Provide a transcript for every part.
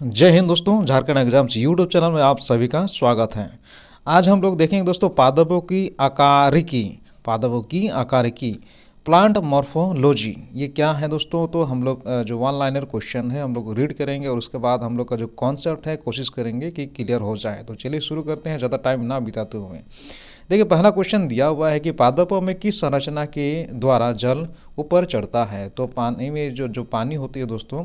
जय हिंद दोस्तों, Jharkhand exams YouTube channel में आप सभी का स्वागत है। आज हम लोग देखेंगे दोस्तों पादपों की आकारिकी प्लांट मॉर्फोलॉजी ये क्या है दोस्तों। तो हम लोग जो वन लाइनर क्वेश्चन है हम लोग रीड करेंगे और उसके बाद हम लोग का जो कॉन्सेप्ट है कोशिश करेंगे कि क्लियर हो जाए। तो चलिए शुरू करते हैं ज़्यादा टाइम ना बिताते हुए। देखिए, पहला क्वेश्चन दिया हुआ है कि पादपों में किस संरचना के द्वारा जल ऊपर चढ़ता है। तो पानी में जो पानी होती है दोस्तों,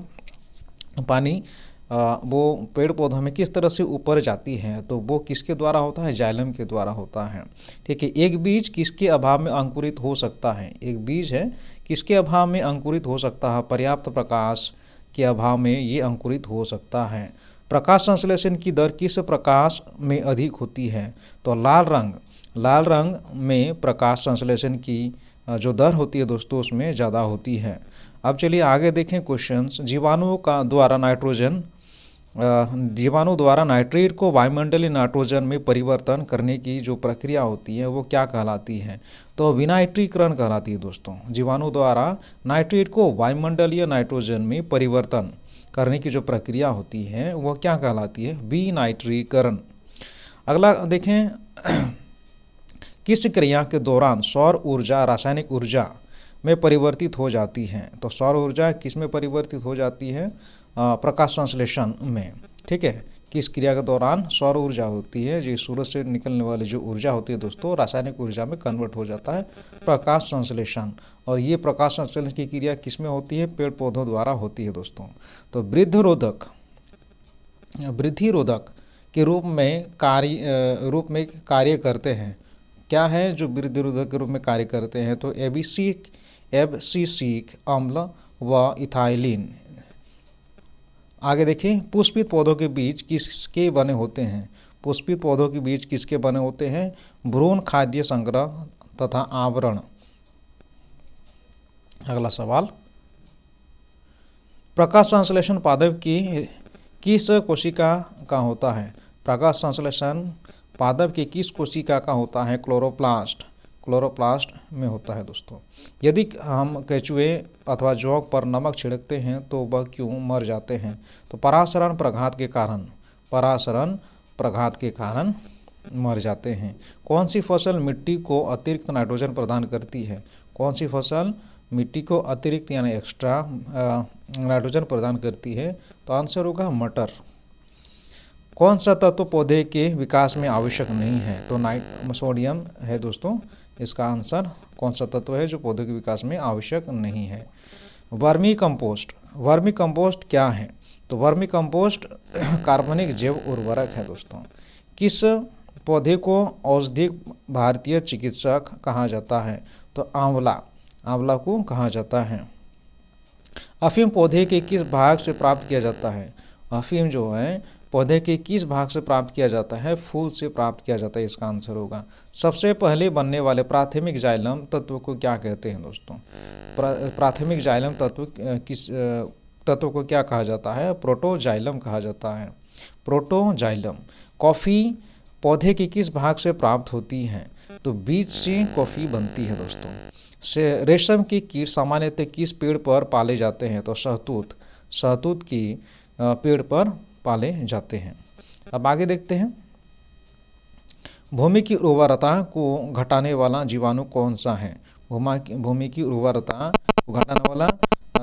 पानी वो पेड़ पौधों में किस तरह से ऊपर जाती है, तो वो किसके द्वारा होता है, जाइलम के द्वारा होता है। ठीक है। एक बीज किसके अभाव में अंकुरित हो सकता है, एक बीज है किसके अभाव में अंकुरित हो सकता है, पर्याप्त प्रकाश के अभाव में ये अंकुरित हो सकता है। प्रकाश संश्लेषण की दर किस प्रकाश में अधिक होती है, तो लाल रंग में प्रकाश संश्लेषण की जो दर होती है दोस्तों उसमें ज़्यादा होती है। अब चलिए आगे देखें क्वेश्चंस। जीवाणु द्वारा नाइट्रेट को वायुमंडलीय नाइट्रोजन में परिवर्तन करने की जो प्रक्रिया होती है वो क्या कहलाती है, तो विनाइट्रीकरण कहलाती है दोस्तों। जीवाणु द्वारा नाइट्रेट को वायुमंडलीय नाइट्रोजन में परिवर्तन करने की जो प्रक्रिया होती है वो क्या कहलाती है, विनाइट्रीकरण। अगला देखें किस क्रिया के दौरान सौर ऊर्जा रासायनिक ऊर्जा में परिवर्तित हो जाती है, तो सौर ऊर्जा किस में परिवर्तित हो जाती है, प्रकाश संश्लेषण में। ठीक है। किस क्रिया के दौरान सौर ऊर्जा होती है, जो सूरज से निकलने वाली जो ऊर्जा होती है दोस्तों रासायनिक ऊर्जा में कन्वर्ट हो जाता है, प्रकाश संश्लेषण। और ये प्रकाश संश्लेषण की क्रिया किस में होती है, पेड़ पौधों द्वारा होती है दोस्तों। तो वृद्धिरोधक के रूप में कार्य करते हैं। क्या है जो वृद्धिरोधक के रूप में कार्य करते हैं, तो एब्सिसिक अम्ल व इथाइलिन। आगे देखिए, पुष्पित पौधों के बीज किसके बने होते हैं, पुष्पित पौधों के बीज किसके बने होते हैं, भ्रूण, खाद्य संग्रह तथा आवरण। अगला सवाल, प्रकाश संश्लेषण पादप की किस कोशिका का होता है, प्रकाश संश्लेषण पादप की किस कोशिका का होता है, क्लोरोप्लास्ट में होता है दोस्तों। यदि हम केंचुए अथवा जौक पर नमक छिड़कते हैं तो वह क्यों मर जाते हैं, तो परासरण प्रघात के कारण मर जाते हैं। कौन सी फसल मिट्टी को अतिरिक्त नाइट्रोजन प्रदान करती है, कौन सी फसल मिट्टी को अतिरिक्त यानी एक्स्ट्रा नाइट्रोजन प्रदान करती है, तो आंसर होगा मटर। कौन सा तत्व पौधे के विकास में आवश्यक नहीं है, तो सोडियम है दोस्तों इसका आंसर। कौन सा तत्व है जो पौधे के विकास में आवश्यक नहीं है। वर्मी कंपोस्ट क्या है, तो वर्मी कंपोस्ट कार्बनिक जैव उर्वरक है दोस्तों। किस पौधे को औषधिक भारतीय चिकित्सक कहा जाता है, तो आंवला को कहा जाता है। अफीम पौधे के किस भाग से प्राप्त किया जाता है, अफीम जो है पौधे के किस भाग से प्राप्त किया जाता है, फूल से प्राप्त किया जाता है, इसका आंसर होगा। सबसे पहले बनने वाले प्राथमिक जाइलम तत्व को क्या कहते हैं दोस्तों, प्राथमिक जाइलम तत्व किस तत्व को क्या कहा जाता है, प्रोटोजाइलम कहा जाता है, प्रोटोजाइलम। कॉफ़ी पौधे के किस भाग से प्राप्त होती है, तो बीज से कॉफ़ी बनती है दोस्तों। से रेशम के कीट सामान्यतः किस पेड़ पर पाले जाते हैं, तो शहतूत की पेड़ पर पाले जाते हैं। अब आगे देखते हैं, भूमि की उर्वरता को घटाने वाला जीवाणु कौन सा है, भूमि की उर्वरता को घटाने वाला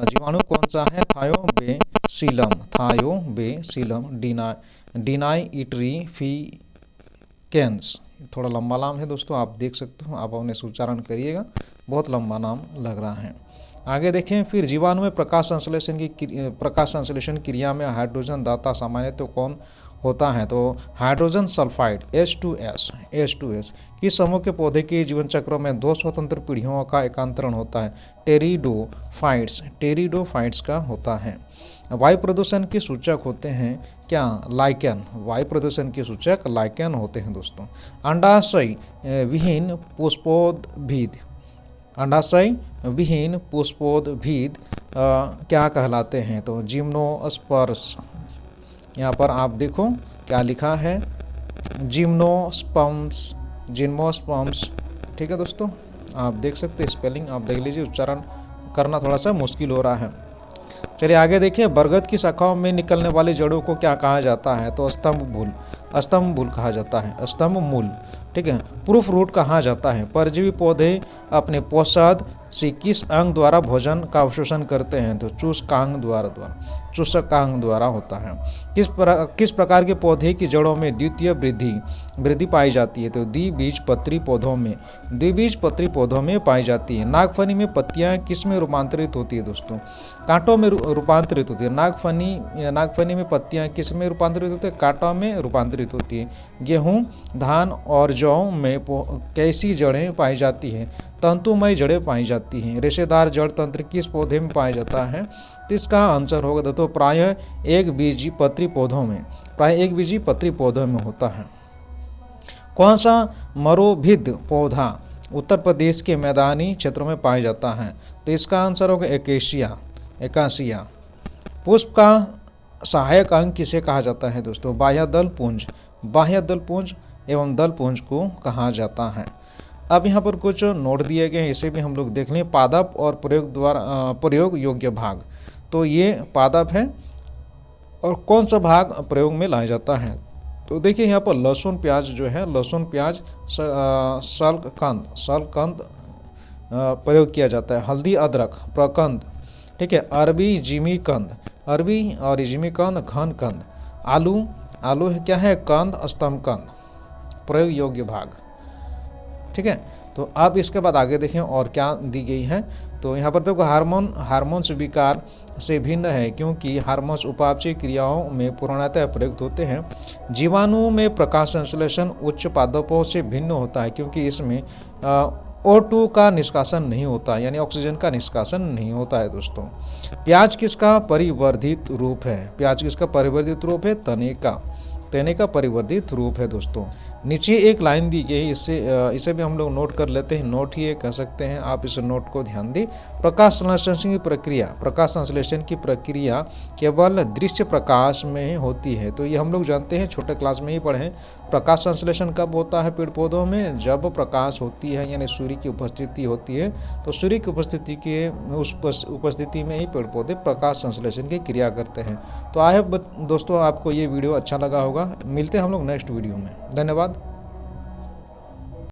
जीवाणु कौन सा है, थायोबेसिलम डिनाइट्रीफिकेंस। थोड़ा लंबा नाम है दोस्तों, आप देख सकते हो, आप अपने उच्चारण करिएगा, बहुत लंबा नाम लग रहा है। आगे देखें, फिर जीवाणु में प्रकाश संश्लेषण क्रिया में हाइड्रोजन दाता सामान्यतः कौन होता है, तो हाइड्रोजन सल्फाइड H2S। किस समूह के पौधे के जीवन चक्र में 2 स्वतंत्र पीढ़ियों का एकांतरण होता है, टेरिडोफाइट्स का होता है। वायु प्रदूषण के सूचक होते हैं क्या, लाइकेन, वायु प्रदूषण के सूचक लाइकेन होते हैं दोस्तों। अंडाशय विहीन पुष्पोद्भिद क्या कहलाते हैं, तो जिम्नोस्पर्म्स। यहाँ पर आप देखो क्या लिखा है, जिम्नोस्पर्म्स। ठीक है दोस्तों, आप देख सकते हैं, स्पेलिंग आप देख लीजिए, उच्चारण करना थोड़ा सा मुश्किल हो रहा है। चलिए आगे देखिए, बरगद की शाखाओं में निकलने वाली जड़ों को क्या कहा जाता है? तो स्तंभ मूल कहा जाता है, स्तंभ मूल। ठीक है। प्रूफ रूट कहा जाता है। परजीवी पौधे अपने पोषद से किस अंग द्वारा भोजन का अवशोषण करते हैं? तो चूसकांग द्वारा होता है। किस प्रकार के पौधे की जड़ों में द्वितीय वृद्धि पाई जाती है? तो द्विबीजपत्री पौधों में पाई जाती है। नागफनी में पत्तियां किस में रूपांतरित होती है? दोस्तों कांटों में रूपांतरित होती है। नागफनी में पत्तियां किस में रूपांतरित होती है? कांटों में रूपांतरित होती है। गेहूं, धान और जौ में कैसी जड़ें पाई जाती है? तंतुमय जड़ें पाई जाती हैं। रेशेदार जड़ तंत्र किस पौधे में पाया जाता है? तो इसका आंसर होगा दोस्तों प्रायः एक बीजी पत्री पौधों में होता है। कौन सा मरोभिद पौधा उत्तर प्रदेश के मैदानी क्षेत्रों में पाया जाता है? तो इसका आंसर होगा एकासिया। पुष्प का सहायक अंग किसे कहा जाता है? दोस्तों बाह्य दल पुंज एवं दल पुंज को कहा जाता है। अब यहाँ पर कुछ नोट दिए गए हैं, इसे भी हम लोग देख लें। पादप और प्रयोग योग्य भाग। तो ये पादप है और कौन सा भाग प्रयोग में लाया जाता है? तो देखिए यहाँ पर लहसुन प्याज जो है, सलकंद प्रयोग किया जाता है। हल्दी अदरक प्रकंद। ठीक है। अरबी जिमीकंद घन कंद। आलू है क्या है? कंद स्तंभ कंद। प्रयोग योग्य भाग। ठीक है। तो अब इसके बाद आगे देखें और क्या दी गई है। तो यहाँ पर देखो हार्मोन्स विकार से भिन्न है क्योंकि हार्मोन्स उपापचय क्रियाओं में पूर्णतः प्रयुक्त होते हैं। जीवाणु में प्रकाश संश्लेषण उच्च पादपों से भिन्न होता है क्योंकि इसमें O2 का निष्कासन नहीं होता, यानी ऑक्सीजन का निष्कासन नहीं होता है। दोस्तों प्याज किसका परिवर्धित रूप है? तने का परिवर्धित रूप है। दोस्तों नीचे एक लाइन दी गई, इसे भी हम लोग नोट कर लेते हैं। नोट ही कह सकते हैं, आप इस नोट को ध्यान दें। प्रकाश संश्लेषण की प्रक्रिया केवल दृश्य प्रकाश में होती है। तो ये हम लोग जानते हैं, छोटे क्लास में ही पढ़े। प्रकाश संश्लेषण कब होता है पेड़ पौधों में? जब प्रकाश होती है, यानी सूर्य की उपस्थिति होती है। तो सूर्य की उपस्थिति में ही पेड़ पौधे प्रकाश संश्लेषण की क्रिया करते हैं। तो आई होप दोस्तों आपको ये वीडियो अच्छा लगा होगा। मिलते हैं हम लोग नेक्स्ट वीडियो में। धन्यवाद।